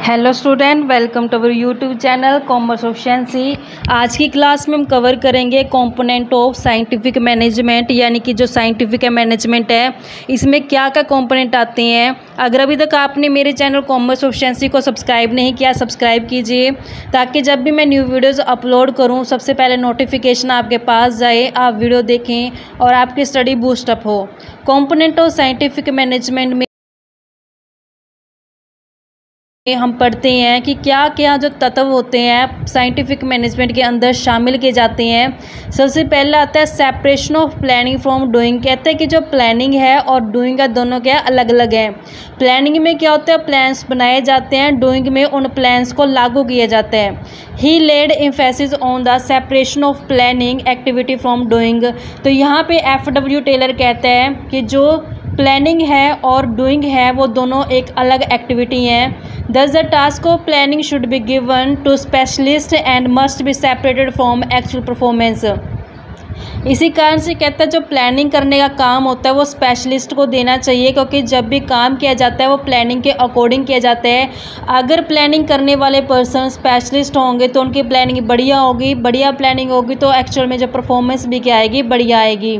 Hello student, welcome to our YouTube channel commerce efficiency. आज की class में हम कवर करेंगे कंपोनेंट ऑफ साइंटिफिक मैनेजमेंट, यानी कि जो साइंटिफिक मैनेजमेंट है इसमें क्या क्या कंपोनेंट आते हैं। अगर अभी तक आपने मेरे चैनल कॉमर्स ऑफिशिएंसी को सब्सक्राइब नहीं किया, सब्सक्राइब कीजिए ताकि जब भी मैं न्यू वीडियोज़ अपलोड करूँ सबसे पहले नोटिफिकेशन आपके पास जाए, आप वीडियो देखें और आपकी स्टडी बूस्टअप हो। कंपोनेंट ऑफ साइंटिफिक मैनेजमेंट में हम पढ़ते हैं कि क्या क्या जो तत्व होते हैं साइंटिफिक मैनेजमेंट के अंदर शामिल किए जाते हैं। सबसे पहला आता है separation of planning from doing. कहते हैं कि जो प्लानिंग है और डूइंग है दोनों क्या अलग अलग हैं। प्लानिंग में क्या होता है, प्लान्स बनाए जाते हैं, डूइंग में उन प्लान्स को लागू किया जाता है। He laid emphasis on the separation of planning activity from doing. तो यहाँ पे FW टेलर कहते हैं कि जो प्लानिंग है और डूइंग है वो दोनों एक अलग एक्टिविटी हैं। Thus the task of planning should be given to specialist and must be separated from actual performance। इसी कारण से कहता है जो प्लानिंग करने का काम होता है वो स्पेशलिस्ट को देना चाहिए, क्योंकि जब भी काम किया जाता है वो प्लानिंग के अकॉर्डिंग किया जाता है। अगर प्लानिंग करने वाले पर्सन स्पेशलिस्ट होंगे तो उनकी प्लानिंग बढ़िया होगी, बढ़िया प्लानिंग होगी तो एक्चुअल में जो परफॉर्मेंस भी क्या आएगी, बढ़िया आएगी।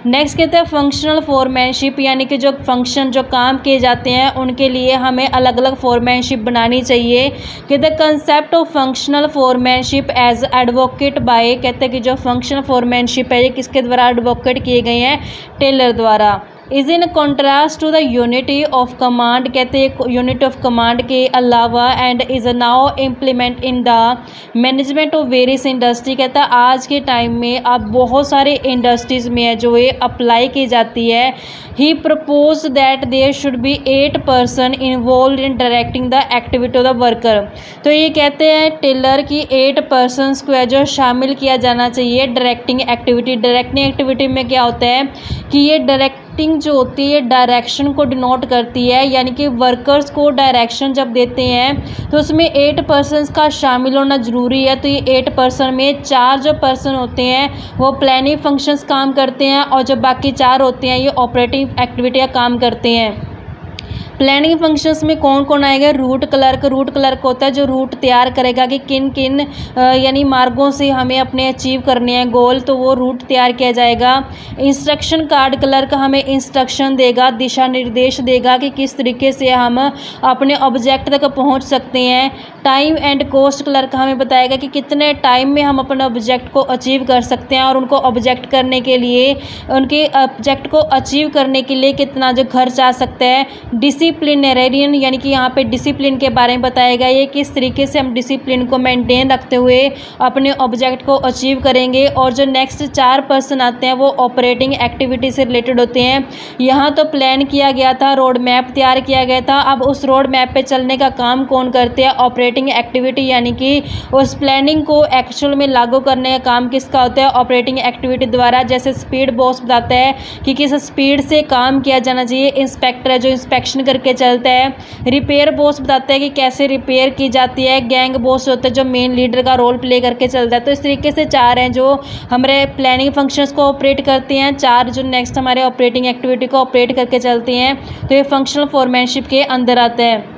नेक्स्ट कहते हैं फंक्शनल फोरमैनशिप, यानी कि जो फंक्शन जो काम किए जाते हैं उनके लिए हमें अलग अलग फोरमैनशिप बनानी चाहिए। कहते हैं concept of functional foremanship as advocate by. कहते हैं कि जो फंक्शनल फोरमैनशिप है ये किसके द्वारा एडवोकेट किए गए हैं, टेलर द्वारा। Is in contrast to the unity of command. कहते हैं यूनिट ऑफ कमांड के अलावा and is now implement in the management of various industry. कहता है आज के टाइम में अब बहुत सारे इंडस्ट्रीज़ में है जो ये अप्लाई की जाती है। He propose that there should be 8 person involve in directing the activity of the worker. तो ये कहते हैं टेलर की 8 पर्सनस को है जो शामिल किया जाना चाहिए डायरेक्टिंग एक्टिविटी। डायरेक्टिंग एक्टिविटी में क्या होता है कि ये डायरेक्टिंग जो होती है डायरेक्शन को डिनोट करती है, यानी कि वर्कर्स को डायरेक्शन जब देते हैं तो उसमें 8 पर्सनस का शामिल होना ज़रूरी है। तो ये 8 पर्सन में 4 जो पर्सन होते हैं वो प्लानिंग फंक्शंस काम करते हैं और जो बाकी 4 होते हैं ये ऑपरेटिंग एक्टिविटी का काम करते हैं। प्लानिंग फंक्शंस में कौन कौन आएगा, रूट क्लर्क। रूट क्लर्क होता है जो रूट तैयार करेगा कि किन किन यानी मार्गों से हमें अपने अचीव करने हैं गोल, तो वो रूट तैयार किया जाएगा। इंस्ट्रक्शन कार्ड क्लर्क हमें इंस्ट्रक्शन देगा, दिशा निर्देश देगा कि किस तरीके से हम अपने ऑब्जेक्ट तक पहुंच सकते हैं। टाइम एंड कॉस्ट क्लर्क हमें बताएगा कि कितने टाइम में हम अपने ऑब्जेक्ट को अचीव कर सकते हैं और उनको ऑब्जेक्ट करने के लिए, उनके ऑब्जेक्ट को अचीव करने के लिए कितना जो खर्च आ सकता है। डिसिप्लिनरियन, यानी कि यहाँ पे डिसिप्लिन के बारे में बताएगा ये किस तरीके से हम डिसिप्लिन को मेंटेन रखते हुए अपने ऑब्जेक्ट को अचीव करेंगे। और जो नेक्स्ट 4 पर्सन आते हैं वो ऑपरेटिंग एक्टिविटी से रिलेटेड होते हैं। यहाँ तो प्लान किया गया था, रोड मैप तैयार किया गया था, अब उस रोड मैप पे चलने का काम कौन करते हैं, ऑपरेटिंग एक्टिविटी, यानी कि उस प्लानिंग को एक्चुअल में लागू करने का काम किसका होता है, ऑपरेटिंग एक्टिविटी द्वारा। जैसे स्पीड बॉस बताता है कि किस स्पीड से काम किया जाना चाहिए, इंस्पेक्टर है जो इंस्पेक्शन करके चलता है। रिपेयर बॉस बताता है कि कैसे रिपेयर की जाती है। गैंग बॉस होता है जो मेन लीडर का रोल प्ले करके चलता है। तो इस तरीके से 4 हैं जो हमारे प्लानिंग फंक्शंस को ऑपरेट करते हैं, 4 जो नेक्स्ट हमारे ऑपरेटिंग एक्टिविटी को ऑपरेट करके चलते हैं। तो ये फंक्शनल फोरमैनशिप के अंदर आता है।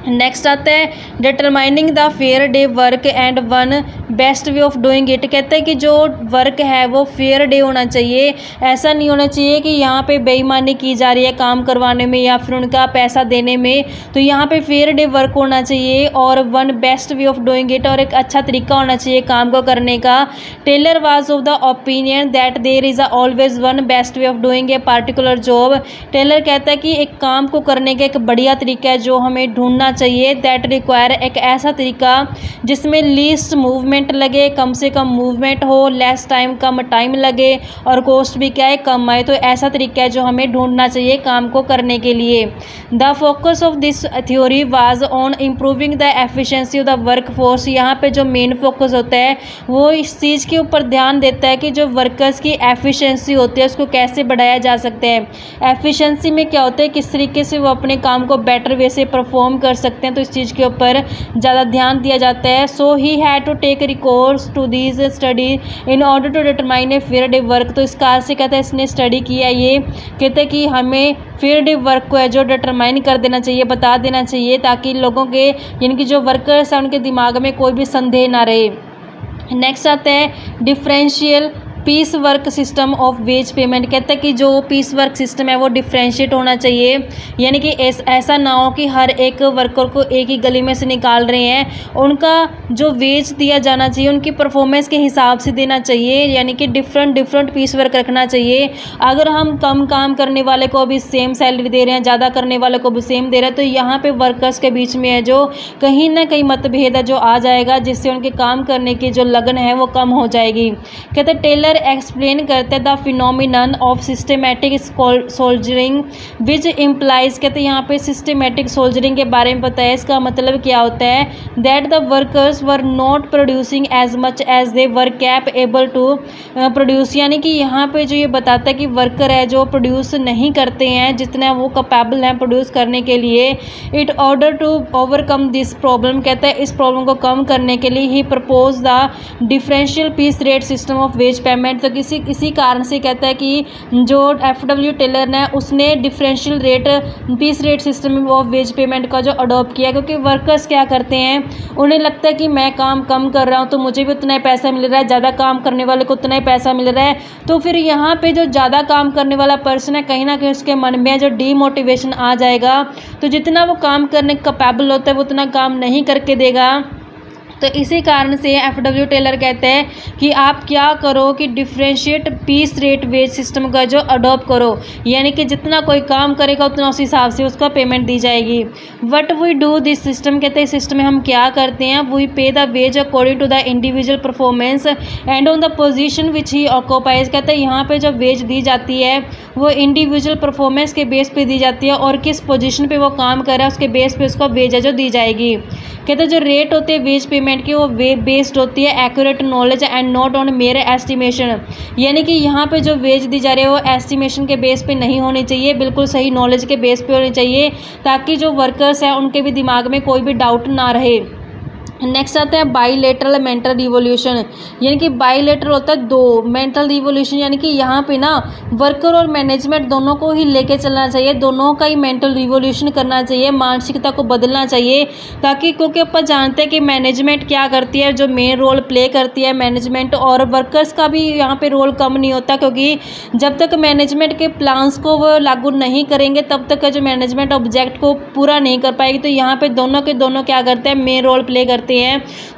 नेक्स्ट आता है determining the fair day work and one best way of doing it. कहते हैं कि जो वर्क है वो फेयर डे होना चाहिए, ऐसा नहीं होना चाहिए कि यहाँ पे बेईमानी की जा रही है काम करवाने में या फिर उनका पैसा देने में। तो यहाँ पे फेयर डे वर्क होना चाहिए और one best way of doing it, और एक अच्छा तरीका होना चाहिए काम को करने का। Taylor was of the opinion that there is always one best way of doing a particular job. Taylor कहता है कि एक काम को करने का एक बढ़िया तरीका है जो हमें ढूंढना चाहिए, दैट रिक्वायर एक ऐसा तरीका जिसमें लीस्ट मूवमेंट लगे, कम से कम मूवमेंट हो, लेस टाइम कम टाइम लगे और कॉस्ट भी क्या है कम आए। तो ऐसा तरीका है जो हमें ढूंढना चाहिए काम को करने के लिए। The focus of this theory was on improving the efficiency of the work force. यहाँ पे जो मेन फोकस होता है वो इस चीज़ के ऊपर ध्यान देता है कि जो वर्कर्स की एफिशिएंसी होती है उसको कैसे बढ़ाया जा सकता है। एफिशिएंसी में क्या होता है, किस तरीके से वो अपने काम को बेटर वे से परफॉर्म कर सकते हैं, तो इस चीज़ के ऊपर ज़्यादा ध्यान दिया जाता है। So he had to take take recourse to this study in order to determine a fair day work. तो इस कार से कहते हैं इसने स्टडी किया, ये कहते हैं कि हमें फेयर डे वर्क को है जो डिटरमाइन कर देना चाहिए, बता देना चाहिए, ताकि लोगों के यानी कि जो वर्कर्स हैं उनके दिमाग में कोई भी संदेह ना रहे। नेक्स्ट आता है differential piece work system of wage payment. कहते हैं कि जो पीस वर्क सिस्टम है वो डिफरेंशिएट होना चाहिए, यानी कि ऐसा ना हो कि हर एक वर्कर को एक ही गली में से निकाल रहे हैं। उनका जो वेज दिया जाना चाहिए उनकी परफॉर्मेंस के हिसाब से देना चाहिए, यानी कि डिफरेंट पीस वर्क रखना चाहिए। अगर हम कम काम करने वाले को भी सेम सैलरी दे रहे हैं, ज़्यादा करने वाले को भी सेम दे रहे हैं, तो यहाँ पे वर्कर्स के बीच में है जो कहीं ना कहीं मतभेद है जो आ जाएगा, जिससे उनके काम करने की जो लगन है वो कम हो जाएगी। कहते हैं टेलर एक्सप्लेन करते हैं the phenomenon of systematic soldiering which implies. कहते हैं यहाँ पे सिस्टमेटिक सोल्जरिंग के बारे में बताया, इसका मतलब क्या होता है that the workers were not producing as much as they were capable to produce. यानी कि यहाँ पे जो ये बताता है कि वर्कर है जो प्रोड्यूस नहीं करते हैं जितना वो कैपेबल हैं प्रोड्यूस करने के लिए। It order to overcome this problem, कहता है इस प्रॉब्लम को कम करने के लिए he propose the differential piece rate system of wage payment. तो किसी कारण से कहता है कि जो एफडब्ल्यू टेलर ने उसने differential rate piece rate system of wage payment का जो अडॉप्ट किया, क्योंकि वर्कर्स क्या करते हैं उन्हें लगता है कि मैं काम कम कर रहा हूं तो मुझे भी उतना ही पैसा मिल रहा है, ज़्यादा काम करने वाले को उतना ही पैसा मिल रहा है। तो फिर यहाँ पे जो ज़्यादा काम करने वाला पर्सन है कहीं ना कहीं उसके मन में जो डीमोटिवेशन आ जाएगा, तो जितना वो काम करने कैपेबल होता है वो उतना काम नहीं करके देगा। तो इसी कारण से एफडब्ल्यू टेलर कहते हैं कि आप क्या करो कि differentiate piece rate wage system का जो अडॉप्ट करो, यानी कि जितना कोई काम करेगा उतना उस हिसाब से उसका पेमेंट दी जाएगी। What we do this system, कहते हैं इस सिस्टम में हम क्या करते हैं, we pay the wage according to the individual performance and on the position which he occupies. कहते हैं यहाँ पे जो वेज दी जाती है वो इंडिविजुअल परफॉर्मेंस के बेस पे दी जाती है और किस पोजीशन पे वो काम कर रहा है उसके बेस पे उसको वेज है जो दी जाएगी। कहते हैं जो रेट होते हैं वेज पेमेंट की वो बेस्ड होती है accurate knowledge and not on मेरे एस्टिमेशन, यानी कि यहाँ पे जो वेज दी जा रही है वो एस्टिमेशन के बेस पे नहीं होनी चाहिए, बिल्कुल सही नॉलेज के बेस पे होनी चाहिए, ताकि जो वर्कर्स हैं उनके भी दिमाग में कोई भी डाउट ना रहे। नेक्स्ट आता है बाईलेटरल मेंटल रिवोल्यूशन, यानी कि बाईलेटरल होता है दो, मेंटल रिवोल्यूशन यानी कि यहाँ पे ना वर्कर और मैनेजमेंट दोनों को ही लेके चलना चाहिए, दोनों का ही मेंटल रिवोल्यूशन करना चाहिए, मानसिकता को बदलना चाहिए, ताकि क्योंकि अपन जानते हैं कि मैनेजमेंट क्या करती है, जो मेन रोल प्ले करती है मैनेजमेंट, और वर्कर्स का भी यहाँ पे रोल कम नहीं होता, क्योंकि जब तक मैनेजमेंट के प्लान्स को वो लागू नहीं करेंगे तब तक जो मैनेजमेंट ऑब्जेक्ट को पूरा नहीं कर पाएगी। तो यहाँ पे दोनों के दोनों क्या करते हैं, मेन रोल प्ले करते हैं।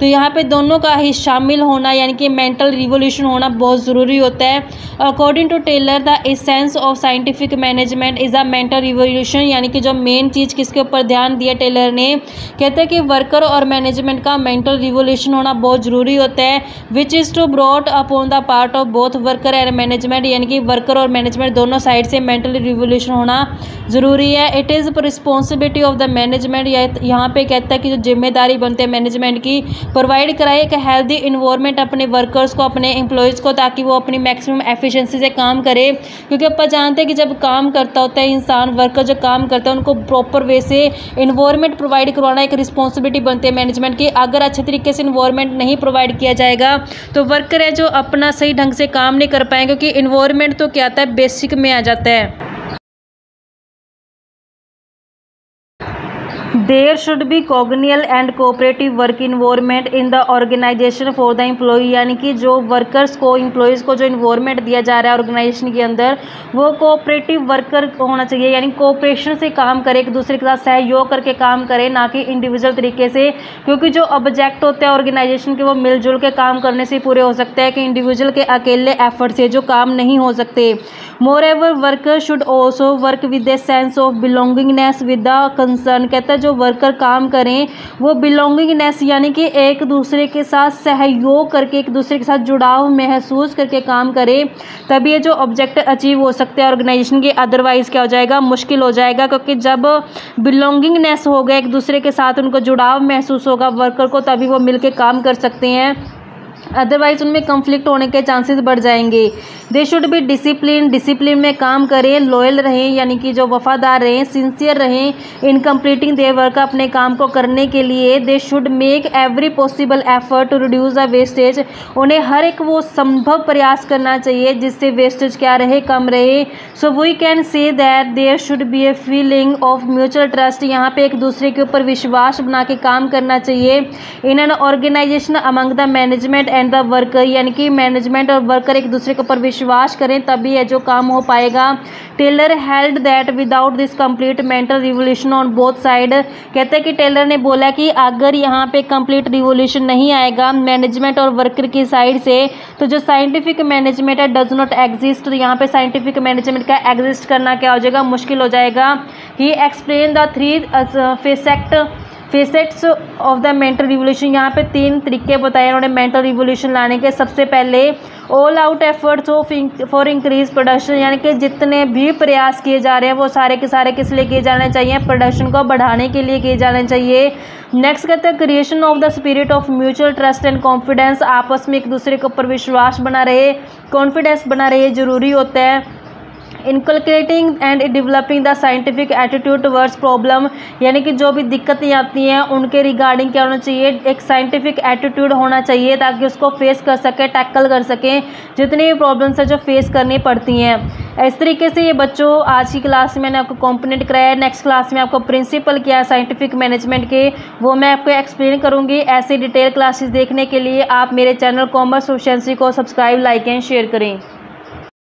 तो यहाँ पे दोनों का ही शामिल होना यानी कि मेंटल रिवोल्यूशन होना बहुत ज़रूरी होता है। According to Taylor the essence of scientific management is a mental revolution, यानी कि जो मेन चीज़ किसके ऊपर ध्यान दिया टेलर ने, कहते हैं कि वर्कर और मैनेजमेंट का मेंटल रिवोल्यूशन होना बहुत ज़रूरी होता है, which is to brought upon the part of both worker and management, यानी कि वर्कर और मैनेजमेंट दोनों साइड से मेंटल रिवोल्यूशन होना ज़रूरी है। It is responsibility of the management, यहाँ पे कहता है कि जो जिम्मेदारी बनते हैं मैनेजमेंट की, प्रोवाइड कराए एक हेल्दी इन्वायरमेंट अपने वर्कर्स को, अपने एम्प्लॉयज़ को, ताकि वो अपनी मैक्सिमम एफिशिएंसी से काम करे। क्योंकि अपन जानते हैं कि जब काम करता होता है इंसान, वर्कर जो काम करता है उनको प्रॉपर वे से इन्वायरमेंट प्रोवाइड करवाना एक रिस्पॉन्सिबिलिटी बनती है मैनेजमेंट की। अगर अच्छे तरीके से इन्वायरमेंट नहीं प्रोवाइड किया जाएगा तो वर्कर है जो अपना सही ढंग से काम नहीं कर पाएंगे, क्योंकि इन्वायरमेंट तो क्या आता है, बेसिक में आ जाता है। There should be cordial and cooperative work environment in the organisation for the employee, यानी कि जो वर्कर्स को, एम्प्लॉयज़ को जो इन्वायरमेंट दिया जा रहा है ऑर्गेनाइजेशन के अंदर, वो कोऑपरेटिव वर्कर होना चाहिए, यानी कोऑपरेशन से काम करे, एक दूसरे के साथ सहयोग करके काम करे, ना कि इंडिविजुअल तरीके से, क्योंकि जो ऑब्जेक्ट होते हैं ऑर्गेनाइजेशन के वो मिलजुल के काम करने से पूरे हो सकते हैं कि इंडिविजुअल के अकेले एफर्ट से जो काम नहीं हो सकते। Moreover worker should also work with a sense of belongingness with the concern, कहता है जो वर्कर काम करें वो बिलोंगिंगनेस यानी कि एक दूसरे के साथ सहयोग करके, एक दूसरे के साथ जुड़ाव महसूस करके काम करें, तभी ये जो ऑब्जेक्ट अचीव हो सकते हैं ऑर्गेनाइजेशन के। अदरवाइज क्या हो जाएगा, मुश्किल हो जाएगा, क्योंकि जब बिलोंगिंगनेस होगा, एक दूसरे के साथ उनको जुड़ाव महसूस होगा वर्कर को, तभी वो मिलके काम कर सकते हैं। अदरवाइज उनमें कन्फ्लिक्ट होने के चांसेस बढ़ जाएंगे। दे शुड बी डिसिप्लिन में काम करें, लॉयल रहें यानी कि जो वफादार रहें, सिंसियर रहें इन कंप्लीटिंग देयर वर्क, अपने काम को करने के लिए। They should make every possible effort to reduce the wastage, उन्हें हर एक वो संभव प्रयास करना चाहिए जिससे वेस्टेज क्या रहे, कम रहे। So we can say that there should be a feeling of mutual trust, यहाँ पे एक दूसरे के ऊपर विश्वास बना के काम करना चाहिए। In an organization among the management and the worker, यानी कि मैनेजमेंट और वर्कर एक दूसरे के ऊपर विश्वास करें तभी ये जो काम हो पाएगा। Taylor held that without this complete mental revolution on both side, कहते हैं कि टेलर ने बोला कि अगर यहाँ पे कंप्लीट रिवोल्यूशन नहीं आएगा मैनेजमेंट और वर्कर की साइड से तो जो साइंटिफिक मैनेजमेंट है डज नॉट एग्जिस्ट, तो यहाँ पे साइंटिफिक मैनेजमेंट का एग्जिस्ट करना क्या हो जाएगा, मुश्किल हो जाएगा। He explain the 3 facets of the mental revolution, यहाँ पे 3 तरीके बताए उन्होंने मेंटल रिवोल्यूशन लाने के। सबसे पहले all out efforts for increase production, यानी कि जितने भी प्रयास किए जा रहे हैं वो सारे के सारे किस लिए किए जाने चाहिए, प्रोडक्शन को बढ़ाने के लिए किए जाने चाहिए। नेक्स्ट कहते हैं creation of the spirit of mutual trust and confidence, आपस में एक दूसरे के ऊपर विश्वास बना रहे, कॉन्फिडेंस बना रहे, जरूरी होता है। Inculcating and developing the scientific attitude towards problem, यानी कि जो भी दिक्कतें आती हैं उनके रिगार्डिंग क्या होना चाहिए, एक साइंटिफिक एटीट्यूड होना चाहिए ताकि उसको फेस कर सकें, टैकल कर सकें जितनी भी प्रॉब्लम्स है जो फेस करनी पड़ती हैं। इस तरीके से ये बच्चों आज की क्लास में मैंने आपको कॉम्पोनेंट कराया है। नेक्स्ट क्लास में आपको प्रिंसिपल क्या है साइंटिफिक मैनेजमेंट के वो मैं आपको एक्सप्लेन करूँगी। ऐसे डिटेल क्लासेस देखने के लिए आप मेरे चैनल कॉमर्स प्रोफिशिएंसी को सब्सक्राइब, लाइक एंड शेयर करें।